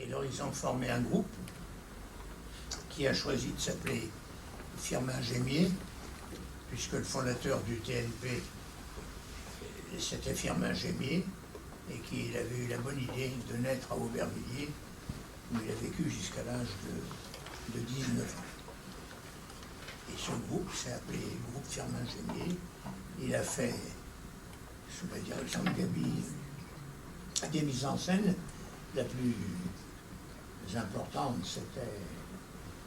Et alors ils ont formé un groupe qui a choisi de s'appeler Firmin Gémier, puisque le fondateur du TNP, c'était Firmin Gémier, et qu'il avait eu la bonne idée de naître à Aubervilliers, où il a vécu jusqu'à l'âge de 19 ans. Et ce groupe s'est appelé groupe Firmin Gémier. Il a fait, sous la direction de Gabi, des mises en scène. La plus importante, c'était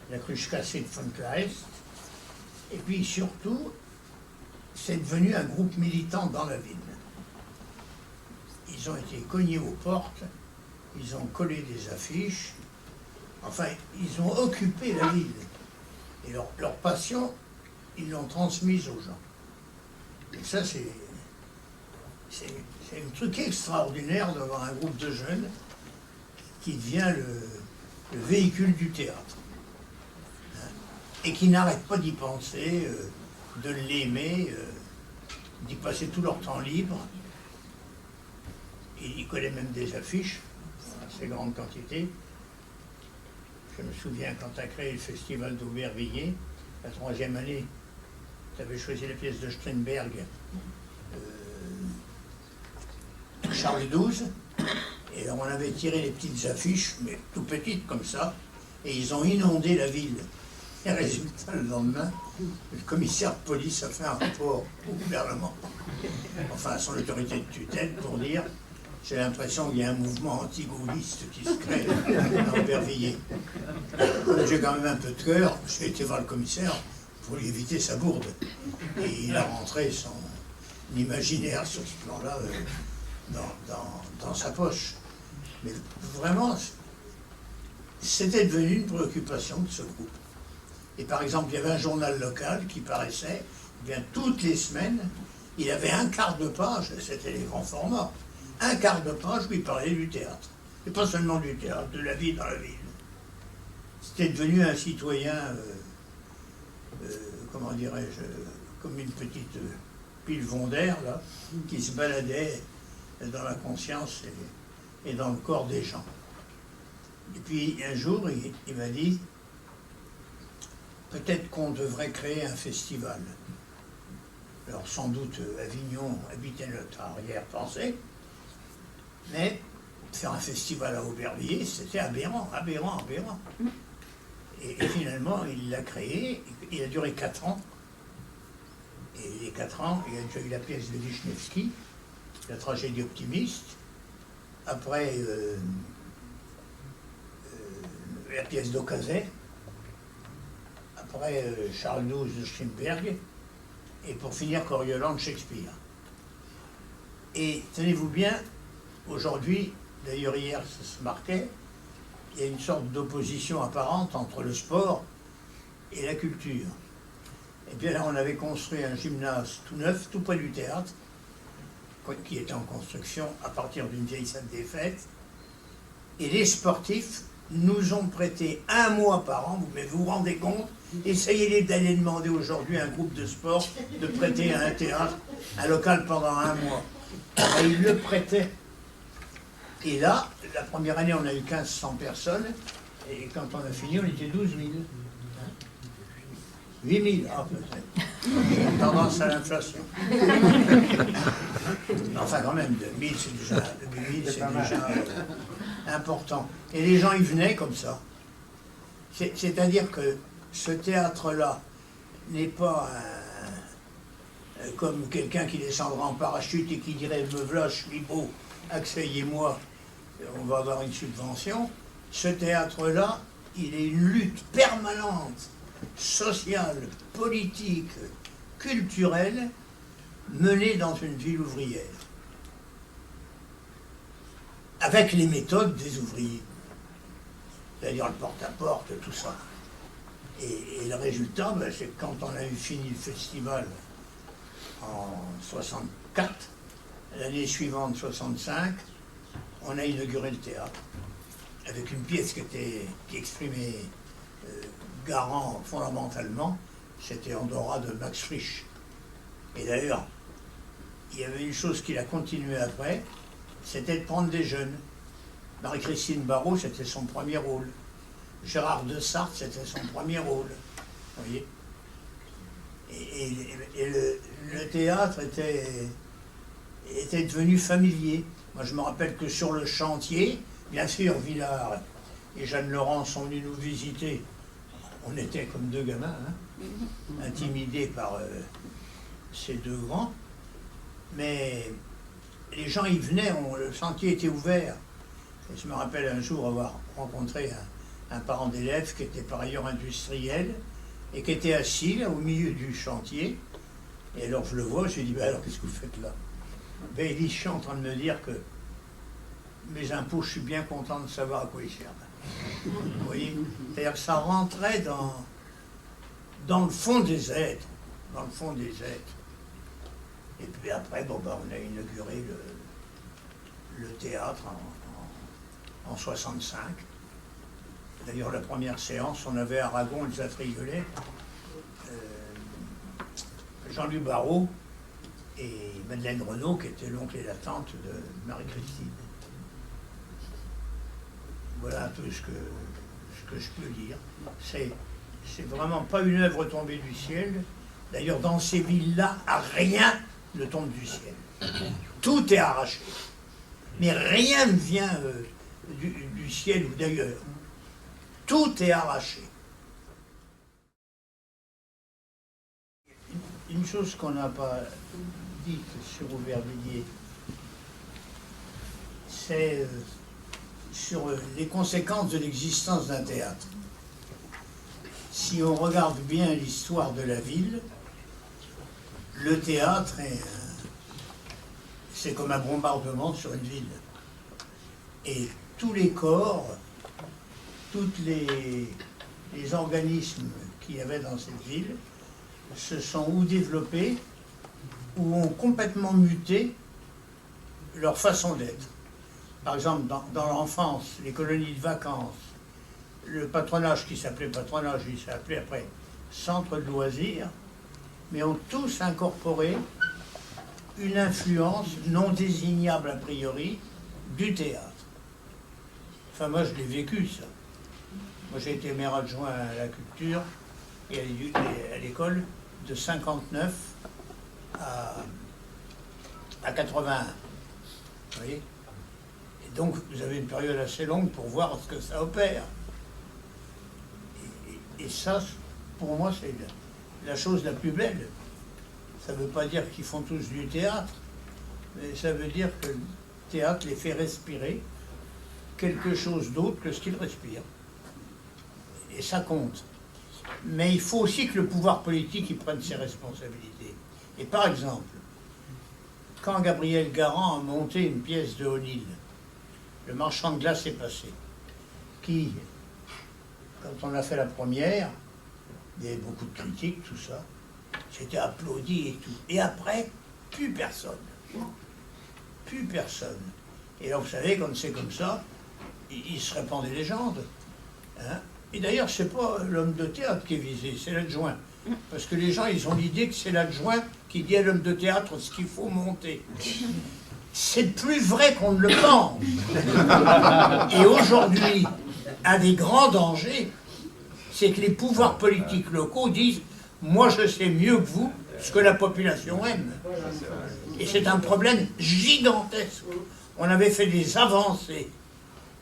La Cruche cassée de von Kleist. Et puis surtout, c'est devenu un groupe militant dans la ville. Ils ont été cognés aux portes, ils ont collé des affiches, enfin, ils ont occupé la ville. Et leur passion, ils l'ont transmise aux gens. Et ça, c'est un truc extraordinaire d'avoir un groupe de jeunes qui devient le véhicule du théâtre. Hein, et qui n'arrête pas d'y penser, de l'aimer, d'y passer tout leur temps libre. Et ils collaient même des affiches, en assez grande quantité. Je me souviens quand tu as créé le festival d'Aubervilliers, la 3e année, tu avais choisi la pièce de Strindberg, Charles XII, et on avait tiré les petites affiches, mais tout petites comme ça, et ils ont inondé la ville. Et résultat, le lendemain, le commissaire de police a fait un rapport au gouvernement, enfin à son autorité de tutelle, pour dire j'ai l'impression qu'il y a un mouvement anti-gaulliste qui se crée à Aubervilliers. J'ai quand même un peu de cœur, j'ai été voir le commissaire pour lui éviter sa bourde. Et il a rentré son imaginaire sur ce plan-là dans sa poche. Mais vraiment, c'était devenu une préoccupation de ce groupe. Et par exemple, il y avait un journal local qui paraissait, eh bien, toutes les semaines, il avait un quart de page, c'était les grands formats, un quart de page où il parlait du théâtre. Et pas seulement du théâtre, de la vie dans la ville. C'était devenu un citoyen, comment dirais-je, comme une petite pile vondaire, là, qui se baladait dans la conscience et dans le corps des gens. Et puis un jour, il m'a dit, peut-être qu'on devrait créer un festival. Alors sans doute Avignon habitait notre arrière-pensée, mais faire un festival à Aubervilliers, c'était aberrant. Et finalement, il l'a créé, il a duré 4 ans. Et les 4 ans, il y a déjà eu la pièce de Lichnewsky, la tragédie optimiste, après la pièce d'Ocasek, après Charles XII de Strindberg, et pour finir Coriolan de Shakespeare. Et tenez-vous bien, aujourd'hui, d'ailleurs hier ça se marquait, il y a une sorte d'opposition apparente entre le sport et la culture. Et bien là, on avait construit un gymnase tout neuf, tout près du théâtre, qui était en construction à partir d'une vieille salle des fêtes. Et les sportifs nous ont prêté 1 mois par an, mais vous vous rendez compte? Essayez d'aller demander aujourd'hui à un groupe de sport de prêter à un théâtre, un local pendant 1 mois. Et ils le prêtaient. Et là, la première année, on a eu 1500 personnes, et quand on a fini, on était 12 000. 8 000, ah peut-être. J'ai tendance à l'inflation. Enfin, quand même, 2 000, c'est déjà important. Et les gens y venaient comme ça. C'est-à-dire que ce théâtre-là n'est pas comme quelqu'un qui descendra en parachute et qui dirait « Me voilà, je suis beau, accueillez-moi, on va avoir une subvention ». Ce théâtre-là, il est une lutte permanente, sociale, politique, culturelle, menée dans une ville ouvrière, avec les méthodes des ouvriers, c'est-à-dire le porte-à-porte, tout ça. Et le résultat, ben, c'est que quand on a eu fini le festival en 64, l'année suivante, 65, on a inauguré le théâtre, avec une pièce qui exprimait Garand fondamentalement, c'était Andorra de Max Frisch. Et d'ailleurs, il y avait une chose qui a continué après, c'était de prendre des jeunes. Marie-Christine Barrault, c'était son premier rôle. Gérard de Sarthe, c'était son premier rôle. Vous voyez? Et le théâtre était devenu familier. Moi, je me rappelle que sur le chantier, bien sûr, Villard et Jeanne Laurent sont venus nous visiter. On était comme deux gamins, hein, intimidés par ces deux grands. Mais les gens y venaient, le chantier était ouvert. Et je me rappelle un jour avoir rencontré un parent d'élève qui était par ailleurs industriel et qui était assis là, au milieu du chantier. Et alors je le vois, je lui dis, bah alors qu'est-ce que vous faites là? Ben, il dit, je suis en train de me dire que mes impôts, je suis bien content de savoir à quoi ils servent. Vous voyez? C'est-à-dire que ça rentrait dans le fond des êtres. Dans le fond des êtres. Et puis après, bon, ben, on a inauguré le théâtre en 65. D'ailleurs, la première séance, on avait Aragon, Elsa Triolet, Jean-Louis Barrault et Madeleine Renaud, qui était l'oncle et la tante de Marie-Christine. Voilà un peu ce que je peux dire. C'est vraiment pas une œuvre tombée du ciel. D'ailleurs, dans ces villes-là, rien ne tombe du ciel. Tout est arraché. Mais rien ne vient du ciel ou d'ailleurs. Tout est arraché. Une chose qu'on n'a pas dite sur Aubervilliers, c'est sur les conséquences de l'existence d'un théâtre. Si on regarde bien l'histoire de la ville, le théâtre c'est comme un bombardement sur une ville. Et tous les corps, tous les organismes qu'il y avait dans cette ville se sont ou développés ou ont complètement muté leur façon d'être. Par exemple, dans l'enfance, les colonies de vacances, le patronage qui s'appelait patronage, il s'est appelé après centre de loisirs, mais ont tous incorporé une influence non désignable a priori du théâtre. Enfin, moi, je l'ai vécu, ça. Moi, j'ai été maire adjoint à la culture et à l'école de 59 à 81. Vous voyez? Et donc, vous avez une période assez longue pour voir ce que ça opère. Et ça, pour moi, c'est la chose la plus belle. Ça ne veut pas dire qu'ils font tous du théâtre, mais ça veut dire que le théâtre les fait respirer quelque chose d'autre que ce qu'ils respirent. Et ça compte. Mais il faut aussi que le pouvoir politique y prenne ses responsabilités. Et par exemple, quand Gabriel Garand a monté une pièce de O'Neill, Le Marchand de glace est passé, qui, quand on a fait la première, il y avait beaucoup de critiques, tout ça, c'était applaudi et tout. Et après, plus personne. Plus personne. Et là, vous savez, quand c'est comme ça, il se répand des légendes. Hein? Et d'ailleurs, c'est pas l'homme de théâtre qui est visé, c'est l'adjoint. Parce que les gens, ils ont l'idée que c'est l'adjoint qui dit à l'homme de théâtre ce qu'il faut monter. C'est plus vrai qu'on ne le pense. Et aujourd'hui, un des grands dangers, c'est que les pouvoirs politiques locaux disent « moi je sais mieux que vous ce que la population aime ». Et c'est un problème gigantesque. On avait fait des avancées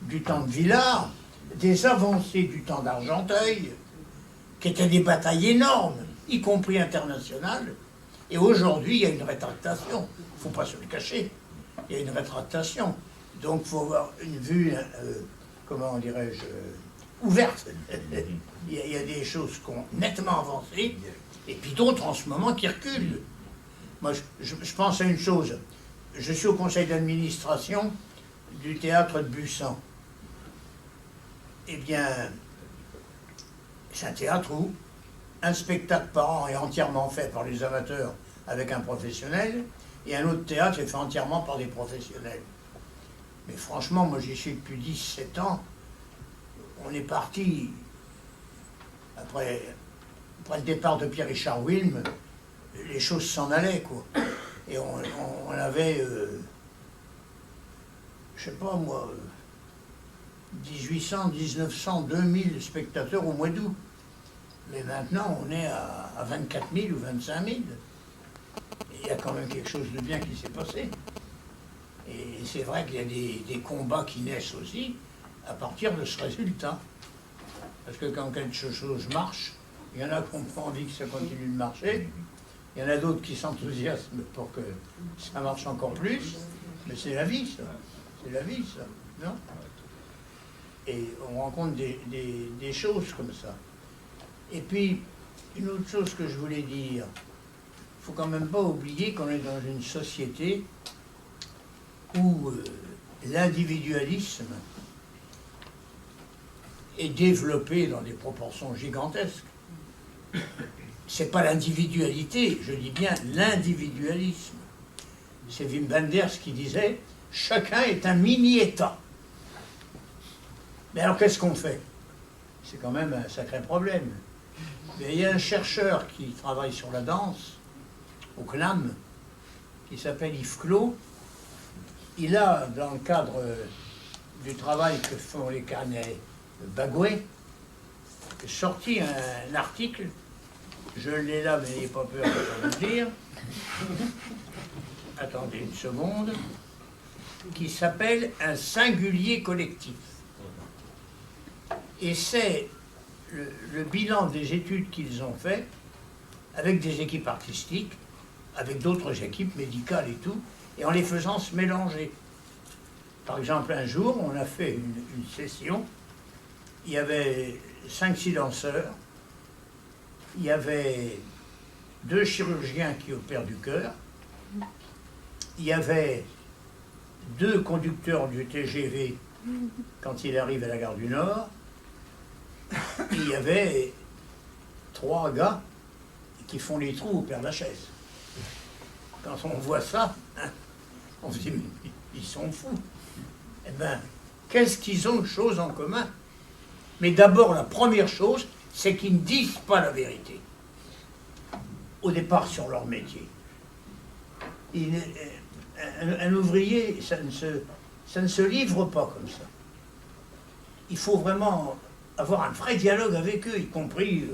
du temps de Villars, des avancées du temps d'Argenteuil, qui étaient des batailles énormes, y compris internationales. Et aujourd'hui, il y a une rétractation. Il ne faut pas se le cacher. Il y a une rétractation. Donc, il faut avoir une vue, comment dirais-je, ouverte. Il y a des choses qui ont nettement avancé, et puis d'autres en ce moment qui reculent. Moi, je pense à une chose. Je suis au conseil d'administration du théâtre de Bussan. Eh bien, c'est un théâtre où un spectacle par an est entièrement fait par les amateurs avec un professionnel, et un autre théâtre est fait entièrement par des professionnels. Mais franchement, moi j'y suis depuis 17 ans. On est parti, après le départ de Pierre-Richard Wilm, les choses s'en allaient, quoi. Et on avait, je sais pas moi, 1800, 1900, 2000 spectateurs au mois d'août. Mais maintenant, on est à 24 000 ou 25 000. Il y a quand même quelque chose de bien qui s'est passé. Et c'est vrai qu'il y a des combats qui naissent aussi à partir de ce résultat. Parce que quand quelque chose marche, il y en a qui ont pas envie que ça continue de marcher. Il y en a d'autres qui s'enthousiasment pour que ça marche encore plus. Mais c'est la vie, ça. C'est la vie, ça. Non ? Et on rencontre des choses comme ça. Et puis, une autre chose que je voulais dire, il ne faut quand même pas oublier qu'on est dans une société où l'individualisme est développé dans des proportions gigantesques. C'est pas l'individualité, je dis bien l'individualisme. C'est Wim Wenders qui disait « Chacun est un mini-État ». Mais alors qu'est-ce qu'on fait? C'est quand même un sacré problème. Mais il y a un chercheur qui travaille sur la danse, au CNAM, qui s'appelle Yves Clos. Il a, dans le cadre du travail que font les carnets Bagoué, sorti un article, je l'ai là, mais n'ayez pas peur de vous le dire. Attendez une seconde, qui s'appelle « Un singulier collectif ». Et c'est le bilan des études qu'ils ont fait avec des équipes artistiques, avec d'autres équipes médicales et tout, et en les faisant se mélanger. Par exemple, un jour, on a fait une session, il y avait 5-6 danseurs, il y avait 2 chirurgiens qui opèrent du cœur, il y avait 2 conducteurs du TGV quand il arrive à la gare du Nord, et il y avait 3 gars qui font les trous au Père-Lachaise. Quand on voit ça, hein, on se dit, mais ils sont fous. Eh bien, qu'est-ce qu'ils ont de choses en commun? Mais d'abord, la première chose, c'est qu'ils ne disent pas la vérité. Au départ, sur leur métier. Un ouvrier, ça ne se livre pas comme ça. Il faut vraiment avoir un vrai dialogue avec eux, y compris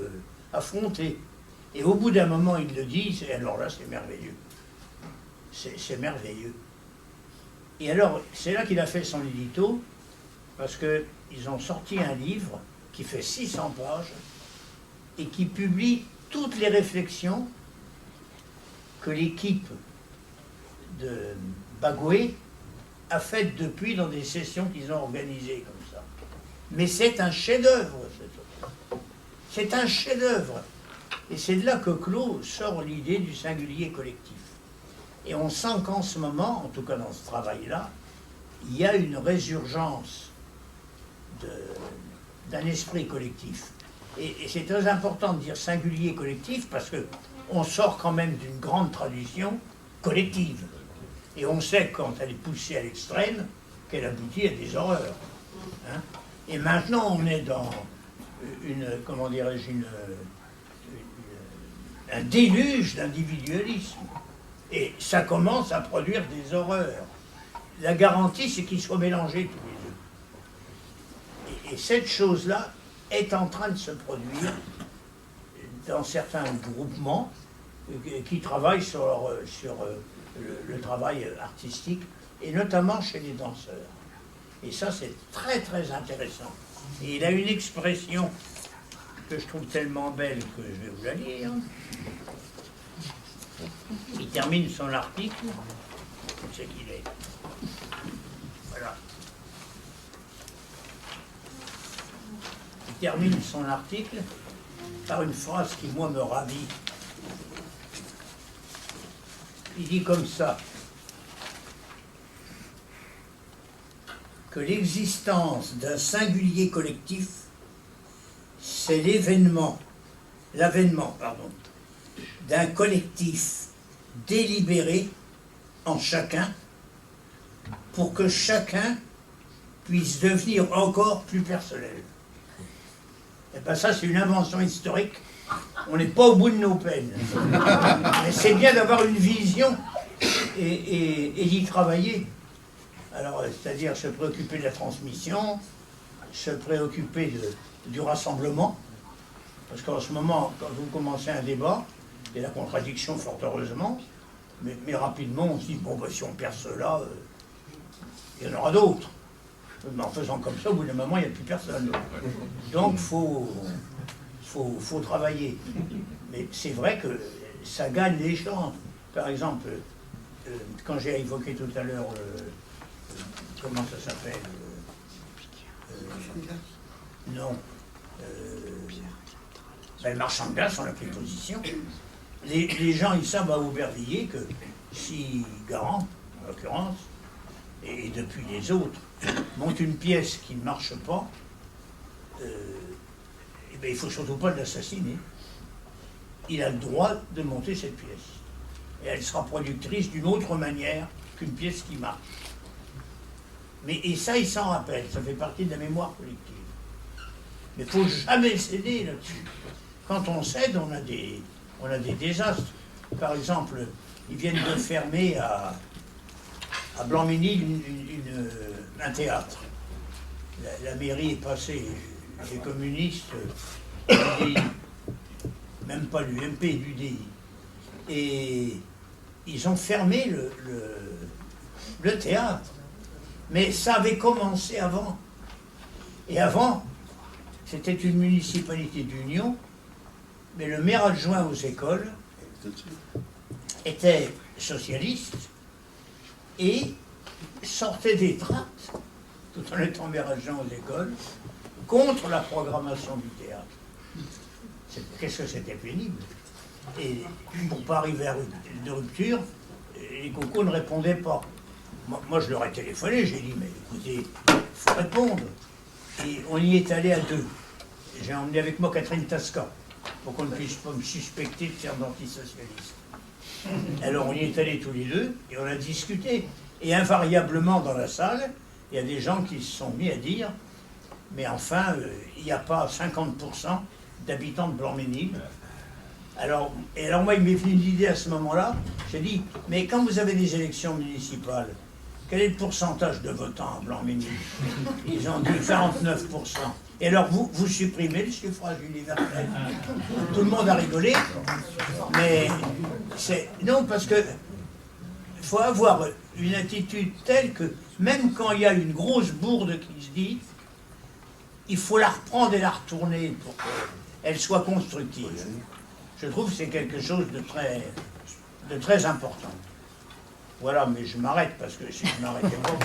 affronter. Et au bout d'un moment, ils le disent, et alors là, c'est merveilleux. C'est merveilleux. Et alors, c'est là qu'il a fait son édito, parce qu'ils ont sorti un livre qui fait 600 pages et qui publie toutes les réflexions que l'équipe de Bagoué a faites depuis dans des sessions qu'ils ont organisées comme ça. Mais c'est un chef-d'œuvre, c'est un chef-d'œuvre. Et c'est de là que Clos sort l'idée du singulier collectif. Et on sent qu'en ce moment, en tout cas dans ce travail-là, il y a une résurgence d'un esprit collectif. Et c'est très important de dire singulier collectif parce qu'on sort quand même d'une grande tradition collective. Et on sait, quand elle est poussée à l'extrême, qu'elle aboutit à des horreurs. Hein? Et maintenant, on est dans comment dirais-je, un déluge d'individualisme. Et ça commence à produire des horreurs. La garantie, c'est qu'ils soient mélangés tous les deux. Et cette chose-là est en train de se produire dans certains groupements qui travaillent sur le travail artistique, et notamment chez les danseurs. Et ça, c'est très, très intéressant. Et il a une expression que je trouve tellement belle que je vais vous la lire. Il termine son article. Où c'est qu'il est? Voilà. Il termine son article par une phrase qui, moi, me ravit. Il dit comme ça, que l'existence d'un singulier collectif, c'est l'avènement, d'un collectif délibéré en chacun pour que chacun puisse devenir encore plus personnel. Et bien ça, c'est une invention historique. On n'est pas au bout de nos peines. Mais c'est bien d'avoir une vision et d'y travailler. Alors, c'est-à-dire se préoccuper de la transmission, se préoccuper du rassemblement, parce qu'en ce moment, quand vous commencez un débat, il y a la contradiction fort heureusement, mais rapidement on se dit, bon, bah, si on perd ceux-là, il y en aura d'autres. Mais en faisant comme ça, au bout d'un moment, il n'y a plus personne. Donc, faut travailler. Mais c'est vrai que ça gagne les gens. Par exemple, quand j'ai évoqué tout à l'heure, comment ça s'appelle non. Le marchand de glace, on a pris position. Les gens, ils savent à Aubervilliers que si Garand, en l'occurrence, et depuis les autres, monte une pièce qui ne marche pas, eh bien, il ne faut surtout pas l'assassiner. Il a le droit de monter cette pièce. Et elle sera productrice d'une autre manière qu'une pièce qui marche. Et ça, il s'en rappelle, ça fait partie de la mémoire collective. Mais il ne faut jamais céder là-dessus. Quand on cède, on a des désastres. Par exemple, ils viennent de fermer à Blanc-Ménil un théâtre. La mairie est passée, les communistes, l'UDI, même pas l'UMP, l'UDI. Et ils ont fermé le théâtre. Mais ça avait commencé avant. Et avant, c'était une municipalité d'Union, mais le maire adjoint aux écoles était socialiste et sortait des tracts, tout en étant maire adjoint aux écoles, contre la programmation du théâtre. Qu'est-ce que c'était pénible. Et pour ne pas arriver à de rupture, les cocos ne répondaient pas. Moi, je leur ai téléphoné, j'ai dit, mais écoutez, il faut répondre. Et on y est allé à deux. J'ai emmené avec moi Catherine Tasca, pour qu'on ne puisse pas me suspecter de faire d'antisocialiste. Alors on y est allés tous les deux, et on a discuté. Et invariablement dans la salle, il y a des gens qui se sont mis à dire, mais enfin, il n'y a pas 50% d'habitants de Blanc-Ménil. Alors moi, il m'est venu l'idée à ce moment-là, j'ai dit, mais quand vous avez des élections municipales, quel est le pourcentage de votants à Blanc-Ménil? Ils ont dit 49%. Et alors vous supprimez le suffrage universel. Tout le monde a rigolé, mais non, parce que il faut avoir une attitude telle que même quand il y a une grosse bourde qui se dit, il faut la reprendre et la retourner pour qu'elle soit constructive. Je trouve que c'est quelque chose de très important. Voilà, mais je m'arrête parce que si je ne m'arrêtais pas...